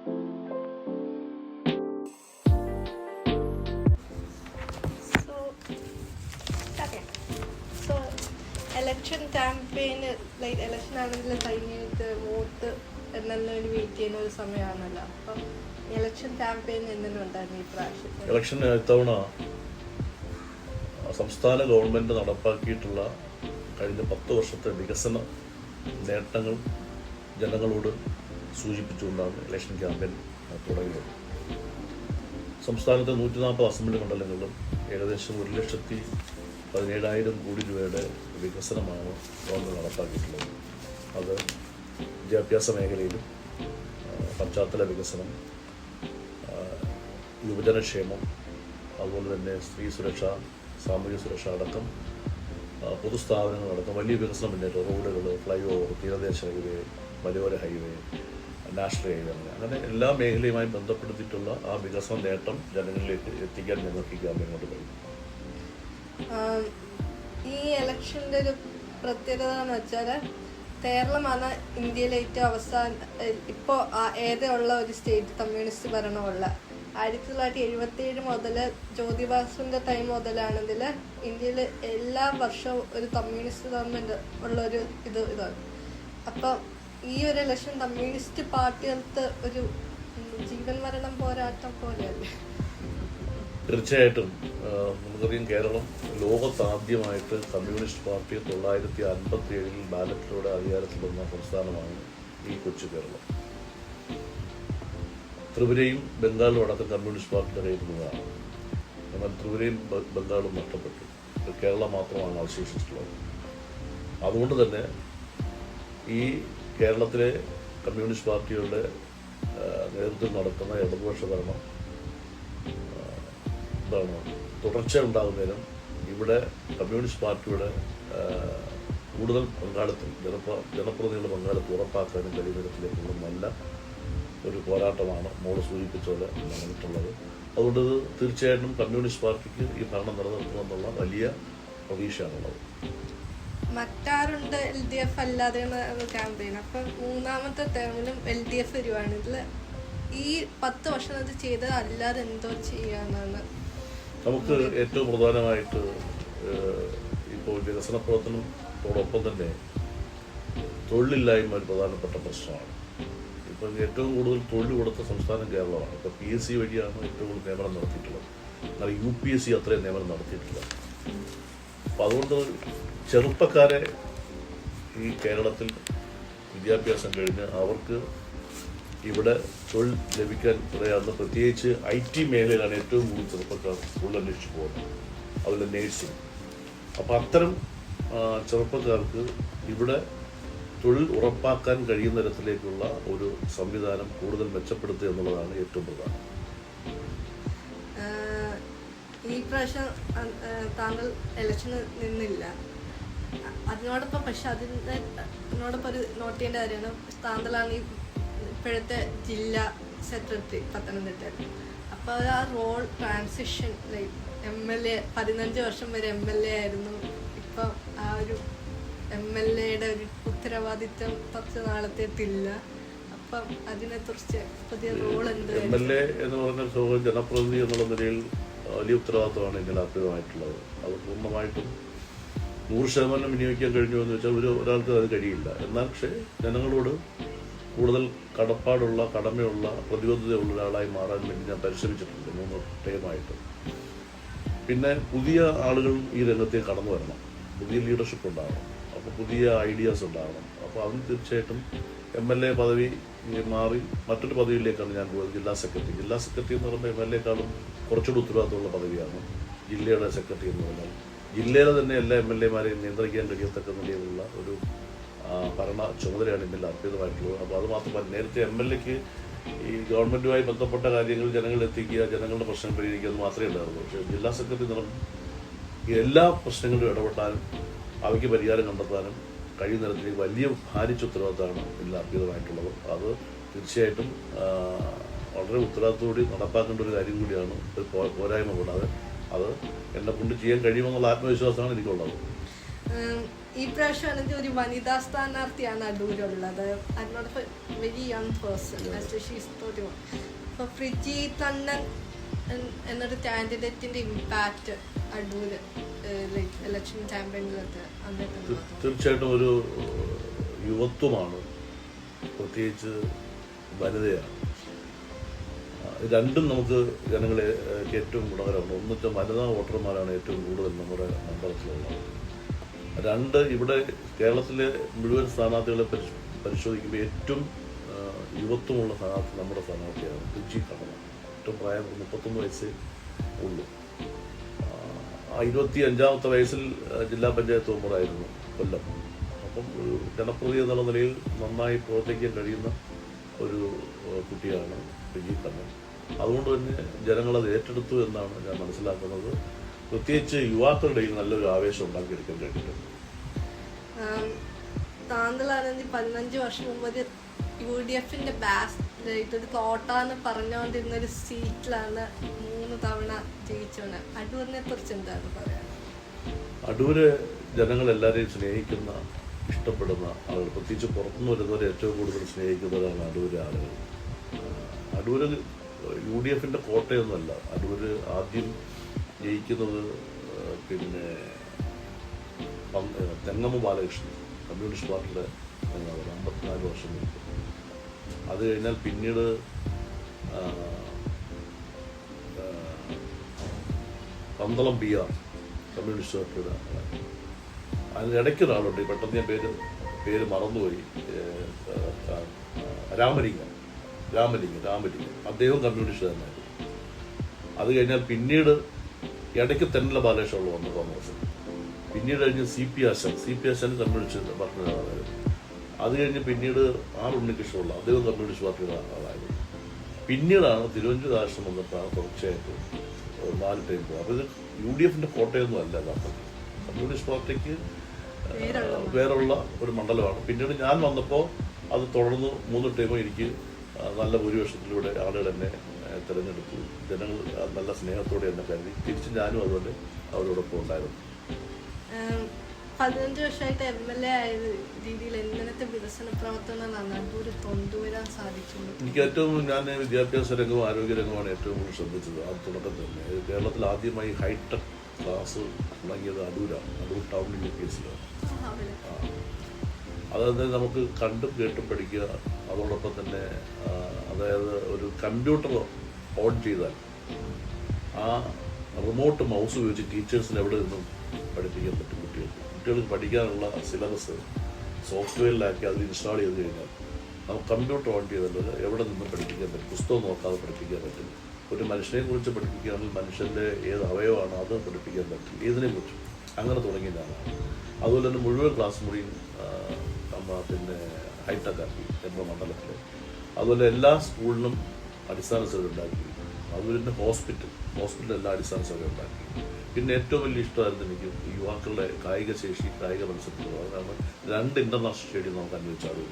Election ക്യാമ്പയിന് like election ആണെങ്കിൽ കഴിഞ്ഞിട്ട് vote എണ്ണലിന് wait ചെയ്യുന്ന ഒരു സമയമാണല്ലോ. അപ്പം ഇലക്ഷൻ ക്യാമ്പയിൻ എന്നുണ്ടായിരുന്നു ഈ പ്രാവശ്യം? ഇലക്ഷൻ ഇത്തവണ സംസ്ഥാന ഗവൺമെൻറ് നടപ്പാക്കിയിട്ടുള്ള കഴിഞ്ഞ 10 വർഷത്തെ വികസന നേട്ടങ്ങൾ ജനങ്ങളോട് സൂചിപ്പിച്ചുകൊണ്ടാണ് ഇലക്ഷൻ ക്യാമ്പയിൻ തുടങ്ങിയത്. സംസ്ഥാനത്തെ 140 അസംബ്ലി മണ്ഡലങ്ങളിലും ഏകദേശം 1,17,000 കോടി രൂപയുടെ വികസനമാണ് ഗവൺമെൻറ് നടപ്പാക്കിയിട്ടുള്ളത്. അത് വിദ്യാഭ്യാസ മേഖലയിലും പശ്ചാത്തല വികസനം, യുവജനക്ഷേമം, അതുപോലെ തന്നെ സ്ത്രീ സുരക്ഷ, സാമൂഹ്യ സുരക്ഷ അടക്കം പൊതുസ്ഥാപനങ്ങളടക്കം വലിയ വികസനം മുന്നേറ്റം, റോഡുകൾ, ഫ്ലൈ ഓവർ, തീരദേശ ഹൈവേ, മലയോര ഹൈവേ, നാഷണൽ ഹൈവേ, അങ്ങനെ എല്ലാ മേഖലയുമായി ബന്ധപ്പെടുത്തിയിട്ടുള്ള ആ വികസന നേട്ടം ജനങ്ങളിലേക്ക് എത്തിക്കാൻ ഞങ്ങൾക്ക് ഈ ക്യാമ്പയിൻ കൊണ്ട് കഴിയും. ഈ ഇലക്ഷൻ്റെ ഒരു പ്രത്യേകത എന്ന് വെച്ചാൽ കേരളമാണ് ഇന്ത്യയിലെ ഏറ്റവും ഇപ്പോൾ ഏതെയുള്ള ഒരു സ്റ്റേറ്റ് കമ്മ്യൂണിസ്റ്റ് ഭരണമുള്ള. 1977 മുതൽ ജ്യോതിബാസുവിൻ്റെ ടൈം മുതലാണെങ്കിൽ ഇന്ത്യയിൽ എല്ലാ വർഷവും ഒരു കമ്മ്യൂണിസ്റ്റ് ഗവൺമെൻറ് ഉള്ളൊരു ഇതാണ്. അപ്പം ഈ ഒരു ഇലക്ഷൻ കമ്മ്യൂണിസ്റ്റ് പാർട്ടികൾക്ക് ഒരു ജീവൻ മരണം പോരാട്ടം പോലെയല്ലേ? തീർച്ചയായിട്ടും. നമുക്കറിയാം, കേരളം ലോകത്താദ്യമായിട്ട് കമ്മ്യൂണിസ്റ്റ് പാർട്ടി 1957 ബാലറ്റിലൂടെ അധികാരത്തിൽ വന്ന സംസ്ഥാനമാണ് ഈ കൊച്ചു കേരളം. ത്രിപുരയും ബംഗാളും അടക്കം കമ്മ്യൂണിസ്റ്റ് പാർട്ടിയുടെ കയ്യിലുള്ളതാണ്. എന്നാൽ ത്രിപുരയും ബംഗാളും നഷ്ടപ്പെട്ടു. കേരളം മാത്രമാണ് അവശേഷിച്ചിട്ടുള്ളത്. അതുകൊണ്ട് തന്നെ ഈ കേരളത്തിലെ കമ്മ്യൂണിസ്റ്റ് പാർട്ടികളുടെ നേതൃത്വം നടക്കുന്ന ഇടതുപക്ഷ ഭരണം തുടർച്ച ഉണ്ടാകുന്നതിനും ഇവിടെ കമ്മ്യൂണിസ്റ്റ് പാർട്ടിയുടെ കൂടുതൽ പങ്കാളിത്തം, ജനപ്രതിനിധികളുടെ പങ്കാളിത്തം ഉറപ്പാക്കാനും കഴിയുന്ന തരത്തിലേക്കുള്ള നല്ല ഒരു പോരാട്ടമാണ് മോള് സൂചിപ്പിച്ച പോലെ നടന്നിട്ടുള്ളത്. അതുകൊണ്ട് തീർച്ചയായിട്ടും കമ്മ്യൂണിസ്റ്റ് പാർട്ടിക്ക് ഈ ഭരണം നിലനിർത്തുമെന്നുള്ള വലിയ പ്രതീക്ഷയാണുള്ളത്. മറ്റാരുണ്ട് LDF അല്ലാതെ ക്യാമ്പയിൻ? അപ്പം 3ാമത്തെ ടേമിലും LDF വരുവാണെങ്കിൽ ഈ 10 വർഷം അത് ചെയ്തത് അല്ലാതെ എന്തോ ചെയ്യാനാണ്? നമുക്ക് ഏറ്റവും പ്രധാനമായിട്ട് ഇപ്പോൾ വികസന പ്രവർത്തനത്തോടൊപ്പം തന്നെ തൊഴിലില്ലായ്മ ഒരു പ്രധാനപ്പെട്ട പ്രശ്നമാണ്. ഇപ്പം ഏറ്റവും കൂടുതൽ തൊഴിൽ കൊടുത്ത സംസ്ഥാനം കേരളമാണ്. ഇപ്പോൾ PSC വഴിയാണ് ഏറ്റവും കൂടുതൽ നിയമനം നടത്തിയിട്ടുള്ളത്. എന്നാൽ UPSC അത്രയും നിയമനം നടത്തിയിട്ടില്ല. അപ്പം അതുകൊണ്ട് ചെറുപ്പക്കാരെ ഈ കേരളത്തിൽ വിദ്യാഭ്യാസം കഴിഞ്ഞ് അവർക്ക് ഇവിടെ തൊഴിൽ ലഭിക്കാൻ ഇടയാകുന്ന പ്രത്യേകിച്ച് IT മേഖലയിലാണ് ഏറ്റവും കൂടുതൽ ചെറുപ്പക്കാർ തൊഴിൽ അന്വേഷിച്ച് പോകുന്നത്, അതുപോലെ നേഴ്സിംഗ്. അപ്പോൾ അത്തരം ചെറുപ്പക്കാർക്ക് ഇവിടെ തൊഴിൽ ഉറപ്പാക്കാൻ കഴിയുന്ന തരത്തിലേക്കുള്ള ഒരു സംവിധാനം കൂടുതൽ മെച്ചപ്പെടുത്തുക എന്നുള്ളതാണ് ഏറ്റവും പ്രധാനം. ഈ പ്രാവശ്യം താങ്കൾ ഇലക്ഷന് നിന്നില്ല. അതിനോടൊപ്പം അതിനോടൊപ്പം ഒരു നോട്ട് ചെയ്യേണ്ട കാര്യമാണ്, താങ്കളാണ് ഈ ഇപ്പോഴത്തെ ജില്ലാ സെക്രട്ടറി പത്തനംതിട്ടയിൽ. അപ്പോൾ ആ റോൾ ട്രാൻസിഷൻ ലൈക്ക് MLA 15 വർഷം വരെ MLA ആയിരുന്നു. ഇപ്പം ആ ഒരു MLAയുടെ ഒരു ഉത്തരവാദിത്വം 10 നാളത്തേക്കില്ല. അപ്പം അതിനെക്കുറിച്ച് പുതിയ റോൾ എന്ത്? MLA എന്ന് പറഞ്ഞ ജനപ്രതിനിധി എന്നുള്ള നിലയിൽ വലിയ ഉത്തരവാദിത്വമാണ് ഇതിൽ അർപ്പിതമായിട്ടുള്ളത്. അത് പൂർണ്ണമായിട്ടും 100% വിനിയോഗിക്കാൻ കഴിഞ്ഞു എന്ന് വെച്ചാൽ ഒരാൾക്ക് അത് കഴിയില്ല. എന്നാൽ പക്ഷേ ജനങ്ങളോട് കൂടുതൽ കടമയുള്ള പ്രതിബദ്ധതയുള്ള ഒരാളായി മാറാൻ വേണ്ടി ഞാൻ പരിശ്രമിച്ചിട്ടുണ്ട് 3 ടൈമായിട്ട്. പിന്നെ പുതിയ ആളുകൾ ഈ രംഗത്തേക്ക് കടന്നു വരണം, പുതിയ ലീഡർഷിപ്പ് ഉണ്ടാകണം, അപ്പോൾ പുതിയ ഐഡിയാസ് ഉണ്ടാകണം. അപ്പോൾ അതിന് തീർച്ചയായിട്ടും MLA പദവി മാറി മറ്റൊരു പദവിയിലേക്കാണ് ഞാൻ പോയത്, ജില്ലാ സെക്രട്ടറി. ജില്ലാ സെക്രട്ടറി എന്ന് പറയുമ്പോൾ MLAക്കാളും കുറച്ചുകൂടി ഉത്തരവാദിത്തമുള്ള പദവിയാണ് ജില്ലയുടെ സെക്രട്ടറി എന്ന് പറഞ്ഞാൽ. ജില്ലയിലെ തന്നെ എല്ലാ MLAമാരെയും നിയന്ത്രിക്കാൻ കഴിയത്തക്ക നിലയിലുള്ള ഒരു ഭരണ ചുമതലയാണ് ഇതിൽ അർപ്പിതമായിട്ടുള്ളത്. അപ്പോൾ അത് മാത്രമല്ല, നേരത്തെ MLAക്ക് ഈ ഗവൺമെൻറ്റുമായി ബന്ധപ്പെട്ട കാര്യങ്ങൾ ജനങ്ങളിലെത്തിക്കുക, ജനങ്ങളുടെ പ്രശ്നം പരിഹരിക്കുക, അത് മാത്രമേ ഉണ്ടായിരുന്നു. പക്ഷേ ജില്ലാ സെക്രട്ടറി എല്ലാ പ്രശ്നങ്ങളിലും ഇടപെടാനും അവയ്ക്ക് പരിഹാരം കണ്ടെത്താനും കഴിയുന്ന തരത്തിലേക്ക് വലിയ ഭാരിച്ച ഉത്തരവാദിത്തമാണ് ഇതിൽ അർപ്പിതമായിട്ടുള്ളത്. അത് തീർച്ചയായിട്ടും വളരെ ഉത്തരവാദിത്തത്തോടെ നടപ്പാക്കേണ്ട ഒരു കാര്യം കൂടിയാണ്. ഒരു പോരായ്മ കൂടാതെ അത് എന്നെ കൊണ്ട് ചെയ്യാൻ കഴിയുമെന്നുള്ള ആത്മവിശ്വാസമാണ് എനിക്കുള്ളത്. ഈ പ്രാവശ്യമാണെങ്കിൽ ഒരു വനിതാ സ്ഥാനാർത്ഥിയാണ് അടൂരുള്ളത്. അതിനോടൊപ്പം വെരി യങ് പേഴ്സൺ, അപ്പോൾ ഫ്രിജി കണ്ണൻ എന്നൊരു കാൻഡിഡേറ്റിന്റെ ഇമ്പാക്റ്റ് അടൂര് ഇലക്ഷൻ ക്യാമ്പയിനിലൊക്കെ തീർച്ചയായിട്ടും ഒരു യുവത്വമാണ്, പ്രത്യേകിച്ച് വനിതയാണ്. രണ്ടും നമുക്ക് ജനങ്ങളെ ഏറ്റവും ഗുണകരമാണ്. ഒന്നിട്ട് വനിതാ വോട്ടർമാരാണ് ഏറ്റവും കൂടുതൽ നമ്മുടെ മണ്ഡലത്തിലുള്ളത്. രണ്ട്, ഇവിടെ കേരളത്തിലെ മുഴുവൻ സ്ഥാനാർത്ഥികളെ പരിശോധിക്കുമ്പോൾ ഏറ്റവും യുവത്വമുള്ള സ്ഥാനാർത്ഥി നമ്മുടെ സ്ഥാനാർത്ഥിയാണ് ഫ്രിജി കണ്ണൻ. ഏറ്റവും പ്രായം 31 വയസ്സേ ഉള്ളൂ. 25ാമത്തെ വയസ്സിൽ ജില്ലാ പഞ്ചായത്ത് മെമ്പറായിരുന്നു കൊല്ലം. അപ്പം ഒരു ജനപ്രതിനിധി എന്നുള്ള നിലയിൽ നന്നായി പ്രവർത്തിക്കാൻ കഴിയുന്ന ഒരു കുട്ടിയാണ് ഫ്രിജി കണ്ണൻ. അതുകൊണ്ട് തന്നെ ജനങ്ങളത് ഏറ്റെടുത്തു എന്നാണ് ഞാൻ മനസ്സിലാക്കുന്നത്. പ്രത്യേകിച്ച് യുവാക്കളുടെ നല്ലൊരു ആവേശം ഉണ്ടാക്കിയെടുക്കാൻ കഴിഞ്ഞിട്ടുണ്ട്. താങ്കളാണെങ്കിൽ 15 വർഷം മുമ്പ് ഒരു UDFന്റെ ഒരു കോട്ടാന്ന് പറഞ്ഞുകൊണ്ടിരുന്ന ഒരു സീറ്റിലാണ് 3 തവണ ജയിച്ചത്. അടൂരിനെ കുറിച്ച് എന്താണ് പറയാൻ? അടൂര് ജനങ്ങളെല്ലാവരെയും സ്നേഹിക്കുന്ന, ഇഷ്ടപ്പെടുന്ന ആളുകൾ, പ്രത്യേകിച്ച് പുറത്തുനിന്ന് വരുന്നവരെ ഏറ്റവും കൂടുതൽ സ്നേഹിക്കുന്നവരാണ് അടൂര് ആളുകൾ. അടൂര് UDFന്റെ കോട്ടയൊന്നുമല്ല. അടൂര് ആദ്യം ജയിക്കുന്നത് പിന്നെ തെങ്ങമ്മ ബാലകൃഷ്ണൻ, കമ്മ്യൂണിസ്റ്റ് പാർട്ടിയുടെ 54 വർഷം മുമ്പ്. അത് കഴിഞ്ഞാൽ പിന്നീട് പന്തളം PR, കമ്മ്യൂണിസ്റ്റ് പാർട്ടിയുടെ. അതിനിടയ്ക്ക് ഒരാളുണ്ട്, പെട്ടെന്ന് ഞാൻ പേര് മറന്നുപോയി, രാമലിംഗം. അദ്ദേഹം കമ്മ്യൂണിസ്റ്റ് തന്നെയായിരുന്നു. അത് കഴിഞ്ഞാൽ പിന്നീട് ഇടയ്ക്ക് തെന്നല ബാലകൃഷ്ണൻ വന്നു കോൺഗ്രസ്. പിന്നീട് കഴിഞ്ഞ് CP ആശാൻ കമ്മ്യൂണിസ്റ്റ് പാർട്ടിയുടെ ആളായിരുന്നു. അത് കഴിഞ്ഞ് പിന്നീട് ഉണ്ണികൃഷ്ണനുള്ള അദ്ദേഹം കമ്മ്യൂണിസ്റ്റ് പാർട്ടിയുടെ ആളായിരുന്നു. പിന്നീടാണ് തിരുവഞ്ചൂർ രാഷ്ട്രം വന്നിട്ടാണ് തുടർച്ചയായിട്ട് 4 ടൈം പോകും. അപ്പോൾ ഇത് UDFന്റെ കോട്ടയൊന്നും അല്ല. കമ്മ്യൂണിസ്റ്റ് പാർട്ടിക്ക് വേറുള്ള ഒരു മണ്ഡലമാണ്. പിന്നീട് ഞാൻ വന്നപ്പോൾ അത് തുടർന്ന് 3 ടൈമും എനിക്ക് നല്ല ഭൂരിപക്ഷത്തിലൂടെ ആളുകൾ എന്നെ തിരഞ്ഞെടുത്തു. ജനങ്ങൾ നല്ല സ്നേഹത്തോടെ എന്നെ കരുതി. തിരിച്ച് ഞാനും അതുപോലെ അവരോടൊപ്പം ഉണ്ടായിരുന്നു. 15 വർഷമായിട്ട് MLA ആയ രീതിയിൽ എങ്ങനത്തെ വികസന പ്രവർത്തനങ്ങളാണ് അടൂര് കൊണ്ടുവരാൻ സാധിക്കുന്നത്? എനിക്ക് ഞാൻ വിദ്യാഭ്യാസ രംഗവും ആരോഗ്യ രംഗമാണ് ഏറ്റവും കൂടുതൽ ശ്രദ്ധിച്ചത്. ആ തുടക്കം തന്നെ കേരളത്തിൽ ആദ്യമായി ഹൈടെക് ക്ലാസ് തുടങ്ങിയത് അടൂരാണ്. അടൂർ ടൗണിൽ UPSCയിലാണ്. അതായത് നമുക്ക് കണ്ടും കേട്ടും പഠിക്കുക. അതോടൊപ്പം തന്നെ അതായത് ഒരു കമ്പ്യൂട്ടർ ഓൺ ചെയ്താൽ ആ റിമോട്ട് മൗസ് ഉപയോഗിച്ച് ടീച്ചേഴ്സിന് എവിടെ നിന്നും പഠിപ്പിക്കാൻ പറ്റും. കുട്ടികൾക്ക് പഠിക്കാനുള്ള സിലബസ് സോഫ്റ്റ്വെയറിലാക്കി അതിൽ ഇൻസ്റ്റാൾ ചെയ്ത് കഴിഞ്ഞാൽ നമുക്ക് കമ്പ്യൂട്ടർ ഓൺ ചെയ്തത് എവിടെ നിന്നും പഠിപ്പിക്കാൻ പറ്റും. പുസ്തകം നോക്കാതെ പഠിപ്പിക്കാൻ പറ്റും. ഒരു മനുഷ്യനെ കുറിച്ച് പഠിപ്പിക്കുകയാണെങ്കിൽ മനുഷ്യൻ്റെ ഏത് അവയവമാണ് അത് പഠിപ്പിക്കാൻ പറ്റും. ഏതിനെ കുറിച്ചും അങ്ങനെ തുടങ്ങിയതാണ്. അതുപോലെ തന്നെ മുഴുവൻ ക്ലാസ് മുറിയും പിന്നെ ഹൈടെക് ആക്കി നമ്മുടെ മണ്ഡലത്തിൽ. അതുപോലെ എല്ലാ സ്കൂളിലും അടിസ്ഥാന സൗകര്യം ഉണ്ടാക്കി. അതുപോലെ തന്നെ ഹോസ്പിറ്റൽ എല്ലാ അടിസ്ഥാന സൗകര്യം ഉണ്ടാക്കി. പിന്നെ ഏറ്റവും വലിയ ഇഷ്ടമായിരുന്നു എനിക്ക് യുവാക്കളുടെ കായിക മത്സരത്തിൽ. അതാണ് 2 ഇൻ്റർനാഷണൽ സ്റ്റേഡിയം നമുക്ക് അനുവദിച്ച അടൂർ.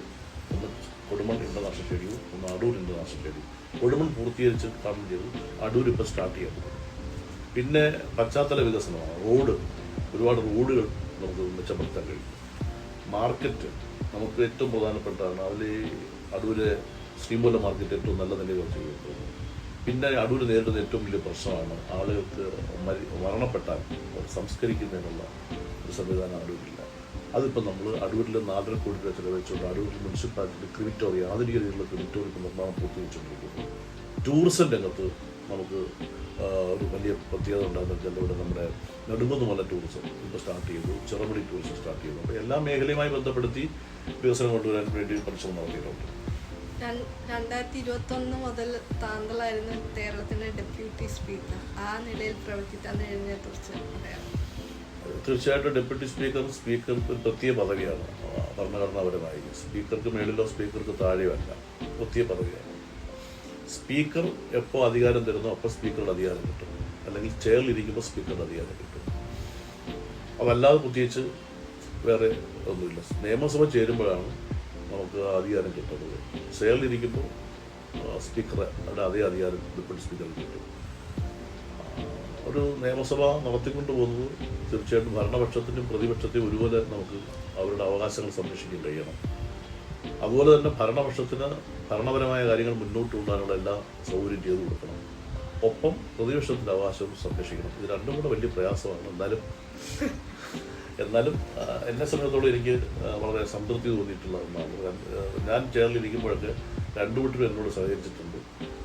ഒന്ന് കൊടുമൺ ഇൻ്റർനാഷണൽ സ്റ്റേഡിയവും ഒന്ന് അടൂർ ഇൻ്റർനാഷണൽ സ്റ്റേഡിയം. കൊടുമൺ പൂർത്തീകരിച്ച് കാണുകയും ചെയ്തു. അടൂർ ഇപ്പോൾ സ്റ്റാർട്ട് ചെയ്യാൻ. പിന്നെ പശ്ചാത്തല വികസനമാണ്. ഒരുപാട് റോഡുകൾ നമുക്ക് മെച്ചപ്പെടുത്താൻ കഴിയും. മാർക്കറ്റ് നമുക്ക് ഏറ്റവും പ്രധാനപ്പെട്ടതാണ്. അതിൽ അടൂര് ശ്രീമൂല മാർക്കറ്റ് ഏറ്റവും നല്ല നിലയിൽ ചെയ്തിട്ടുണ്ട്. പിന്നെ അടൂര് നേരിടുന്ന ഏറ്റവും വലിയ പ്രശ്നമാണ് ആളുകൾക്ക് മരണപ്പെട്ടാൽ സംസ്കരിക്കുന്നതിനുള്ള ഒരു സംവിധാനം അടൂരില്ല. അതിപ്പോൾ നമ്മൾ അടൂരിൽ 4.5 കോടി രൂപ ചെലവഴിച്ചുകൊണ്ട് അടൂരിൽ മുനിസിപ്പാലിറ്റി ക്രിമിറ്റോറിയം, ആധുനിക രീതിയിലുള്ള ക്രിമിറ്റോറിയം നിർമ്മാണം പൂർത്തീകരിച്ചുകൊണ്ടിരിക്കുന്നു. ടൂറിസം രംഗത്ത് നമുക്ക് ഒരു വലിയ പ്രത്യേകത ഉണ്ടാകുന്ന വെച്ചാൽ ഇവിടെ നമ്മുടെ നെടുങ്കുന്നുമല ടൂറിസം ഇപ്പോൾ സ്റ്റാർട്ട് ചെയ്തു. ചിറമുടി ടൂറിസം സ്റ്റാർട്ട് ചെയ്തു. അപ്പോൾ എല്ലാ മേഖലയുമായി ബന്ധപ്പെടുത്തി വികസനം കൊണ്ടുവരാൻ വേണ്ടി പരിശ്രമം നടത്തിയിട്ടുണ്ട്. 2021 മുതൽ താങ്കളായിരുന്നു കേരളത്തിന്റെ ഡെപ്യൂട്ടി സ്പീക്കർ. ആ നിലയിൽ പ്രവർത്തിക്കാൻ കഴിഞ്ഞതിനെക്കുറിച്ച് പറയാം. തീർച്ചയായിട്ടും ഡെപ്യൂട്ടി സ്പീക്കർക്ക് ഒരു പ്രത്യേക പദവിയാണ് ഭരണഘടനാപരമായി. സ്പീക്കർക്ക് മേളിലോ സ്പീക്കർക്ക് താഴെയോ അല്ല, പ്രത്യേക പദവിയാണ്. സ്പീക്കർ എപ്പോൾ അധികാരം തരുന്നോ അപ്പോൾ സ്പീക്കറുടെ അധികാരം കിട്ടും. അല്ലെങ്കിൽ ചെയറിലിരിക്കുമ്പോൾ സ്പീക്കറുടെ അധികാരം കിട്ടും. അതല്ലാതെ പ്രത്യേകിച്ച് വേറെ ഒന്നുമില്ല. നിയമസഭ ചേരുമ്പോഴാണ് നമുക്ക് അധികാരം കിട്ടുന്നത്. ചെയറിലിരിക്കുമ്പോൾ സ്പീക്കറുടെ അതേ അധികാരം ഡെപ്യൂട്ടി സ്പീക്കർക്ക് കിട്ടും. ഒരു നിയമസഭ നടത്തിക്കൊണ്ട് പോകുന്നത് തീർച്ചയായിട്ടും ഭരണപക്ഷത്തിനും പ്രതിപക്ഷത്തെയും ഒരുപോലെ നമുക്ക് അവരുടെ അവകാശങ്ങൾ സംരക്ഷിക്കാൻ കഴിയണം. അതുപോലെ തന്നെ ഭരണപക്ഷത്തിന് ഭരണപരമായ കാര്യങ്ങൾ മുന്നോട്ട് കൊണ്ടുപോകാനുള്ള എല്ലാ സൗകര്യം ചെയ്തു കൊടുക്കണം. ഒപ്പം പ്രതിപക്ഷത്തിൻ്റെ അവകാശവും സംരക്ഷിക്കണം. ഇത് രണ്ടും കൂടെ വലിയ പ്രയാസമാണ്. എന്നാലും എന്നെ സംബന്ധിച്ചിടത്തോളം എനിക്ക് വളരെ സംതൃപ്തി തോന്നിയിട്ടുള്ള ഒന്നാണ്. ഞാൻ ചേർന്നിരിക്കുമ്പോഴൊക്കെ രണ്ടു കൂട്ടരും എന്നോട് സഹകരിച്ചിട്ടുണ്ട്.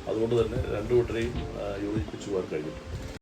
അതുകൊണ്ട് തന്നെ രണ്ടു കൂട്ടരെയും യോജിപ്പിച്ചു പോകാൻ കഴിഞ്ഞിട്ടുണ്ട്.